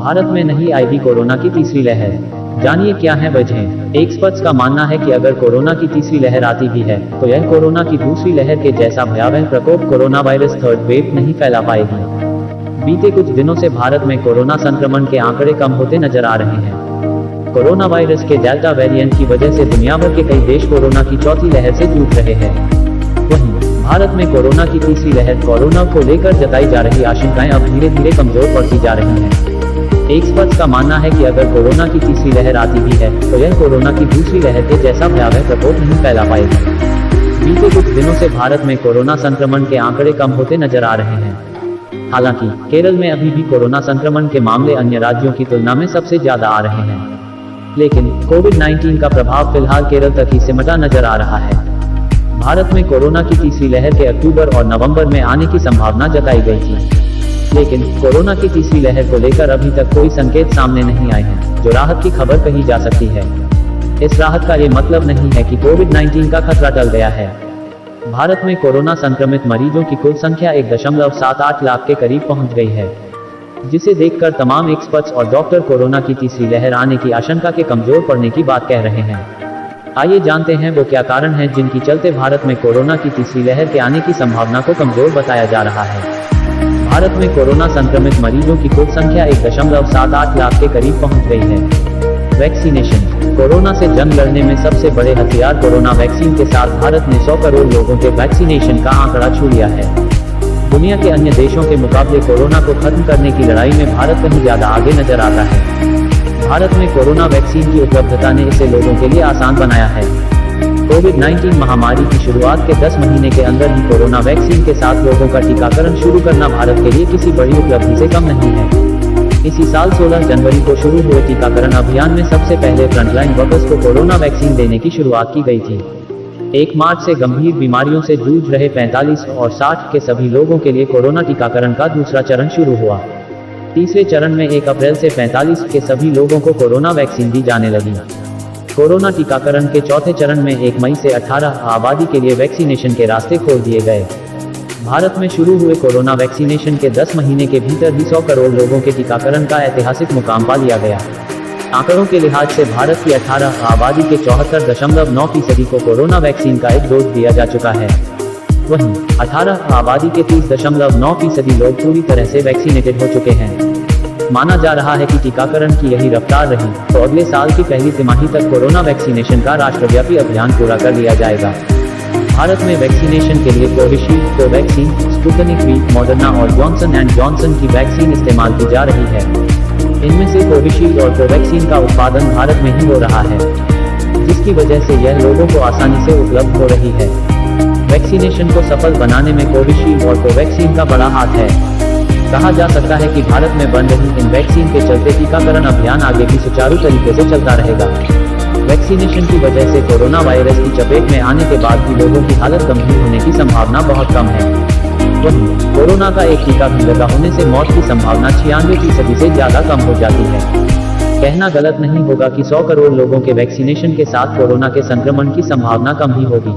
भारत में नहीं आएगी कोरोना की तीसरी लहर। जानिए क्या है वजह। एक्सपर्ट्स का मानना है कि अगर कोरोना की तीसरी लहर आती भी है तो यह कोरोना की दूसरी लहर के जैसा भयावह प्रकोप कोरोना वायरस थर्ड वेव नहीं फैला पाएगी। बीते कुछ दिनों से भारत में कोरोना संक्रमण के आंकड़े कम होते नजर आ रहे हैं। कोरोना वायरस के डेल्टा वेरिएंट की वजह से दुनिया भर के कई देश कोरोना की चौथी लहर से जूझ रहे हैं। वहीं भारत में कोरोना की तीसरी लहर कोरोना को लेकर जताई जा रही आशंकाएं अब धीरे धीरे कमजोर पड़ती जा रही हैं। एक्सपर्ट्स का मानना है कि अगर कोरोना की तीसरी लहर आती भी है तो यह कोरोना की दूसरी लहर के जैसा भयावह प्रकोप नहीं फैला पाएगी। बीते कुछ दिनों से भारत में कोरोना संक्रमण के आंकड़े कम होते नजर आ रहे हैं। हालांकि केरल में अभी भी कोरोना संक्रमण के मामले अन्य राज्यों की तुलना में सबसे ज्यादा आ रहे हैं, लेकिन कोविड-19 का प्रभाव फिलहाल केरल तक ही सिमटा नजर आ रहा है। भारत में कोरोना की तीसरी लहर के अक्टूबर और नवंबर में आने की संभावना जताई गई थी, लेकिन कोरोना की तीसरी लहर को लेकर अभी तक कोई संकेत सामने नहीं आए हैं जो राहत की खबर कही जा सकती है। इस राहत का ये मतलब नहीं है कि कोविड-19 का खतरा टल गया है। भारत में कोरोना संक्रमित मरीजों की कुल संख्या 1.78 लाख के करीब पहुंच गई है, जिसे देखकर तमाम एक्सपर्ट्स और डॉक्टर कोरोना की तीसरी लहर आने की आशंका के कमजोर पड़ने की बात कह रहे हैं। आइए जानते हैं वो क्या कारण हैं जिनकी चलते भारत में कोरोना की तीसरी लहर के आने की संभावना को कमजोर बताया जा रहा है। भारत में कोरोना संक्रमित मरीजों की कुल संख्या 1.78 लाख के करीब पहुंच गई है। वैक्सीनेशन। कोरोना से जंग लड़ने में सबसे बड़े हथियार कोरोना वैक्सीन के साथ भारत ने 100 करोड़ लोगों के वैक्सीनेशन का आंकड़ा छू लिया है। दुनिया के अन्य देशों के मुकाबले कोरोना को खत्म करने की लड़ाई में भारत कहीं ज्यादा आगे नजर आता है। भारत में कोरोना वैक्सीन की उपलब्धता ने इसे लोगों के लिए आसान बनाया है। कोविड-19 महामारी की शुरुआत के 10 महीने के अंदर ही कोरोना वैक्सीन के साथ लोगों का टीकाकरण शुरू करना भारत के लिए किसी बड़ी उपलब्धि से कम नहीं है। इसी साल 16 जनवरी को शुरू हुए टीकाकरण अभियान में सबसे पहले फ्रंटलाइन वर्कर्स को कोरोना वैक्सीन देने की शुरुआत की गई थी। 1 मार्च से गंभीर बीमारियों से जूझ रहे 45 और 60 के सभी लोगों के लिए कोरोना टीकाकरण का दूसरा चरण शुरू हुआ। तीसरे चरण में 1 अप्रैल से 45 के सभी लोगों को कोरोना वैक्सीन दी जाने लगी। कोरोना टीकाकरण के चौथे चरण में 1 मई से 18 आबादी के लिए वैक्सीनेशन के रास्ते खोल दिए गए। भारत में शुरू हुए कोरोना वैक्सीनेशन के 10 महीने के भीतर ही 100 करोड़ लोगों के टीकाकरण का ऐतिहासिक मुकाम पा लिया गया। आंकड़ों के लिहाज से भारत की 18 आबादी के 74.9% को कोरोना वैक्सीन का एक डोज दिया जा चुका है। वहीं 18 आबादी के 30.9% लोग पूरी तरह से वैक्सीनेटेड हो चुके हैं। माना जा रहा है कि टीकाकरण की यही रफ्तार रही तो अगले साल की पहली तिमाही तक कोरोना वैक्सीनेशन का राष्ट्रव्यापी अभियान पूरा कर लिया जाएगा। भारत में वैक्सीनेशन के लिए Covishield, Covaxin, Sputnik V, Moderna और जॉनसन एंड जॉनसन की वैक्सीन इस्तेमाल की जा रही है। इनमें से कोविशील्ड और कोवैक्सीन का उत्पादन भारत में ही हो रहा है, जिसकी वजह से यह लोगों को आसानी से उपलब्ध हो रही है। वैक्सीनेशन को सफल बनाने में कोविशील्ड और कोवैक्सीन का बड़ा हाथ है। कहा जा सकता है कि भारत में बन रही इन वैक्सीन के चलते टीकाकरण अभियान आगे भी सुचारू तरीके से चलता रहेगा। वैक्सीनेशन की वजह से कोरोना वायरस की चपेट में आने के बाद भी लोगों की हालत गंभीर होने की संभावना बहुत कम है। वहीं कोरोना का एक टीका भी लगा होने से मौत की संभावना 96% से ज्यादा कम हो जाती है। कहना गलत नहीं होगा कि 100 करोड़ लोगों के वैक्सीनेशन के साथ कोरोना के संक्रमण की संभावना कम ही होगी।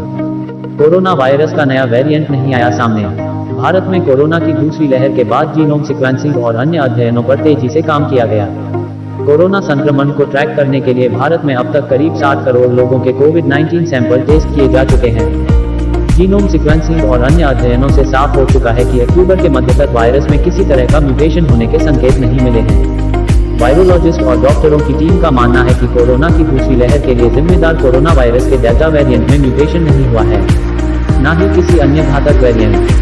कोरोना वायरस का नया वेरिएंट नहीं आया सामने। भारत में कोरोना की दूसरी लहर के बाद जीनोम सीक्वेंसिंग और अन्य अध्ययनों पर तेजी से काम किया गया। कोरोना संक्रमण को ट्रैक करने के लिए भारत में अब तक करीब 60 करोड़ लोगों के कोविड-19 सैंपल टेस्ट किए जा चुके हैं। जीनोम सीक्वेंसिंग और अन्य अध्ययनों से साफ हो चुका है कि अक्टूबर के मध्य तक वायरस में किसी तरह का म्यूटेशन होने के संकेत नहीं मिले हैं। वायरोलॉजिस्ट और डॉक्टरों की टीम का मानना है कि कोरोना की दूसरी लहर के लिए जिम्मेदार कोरोना वायरस के डेल्टा वेरिएंट में म्यूटेशन नहीं हुआ है, न ही किसी अन्य घातक वेरिएंट।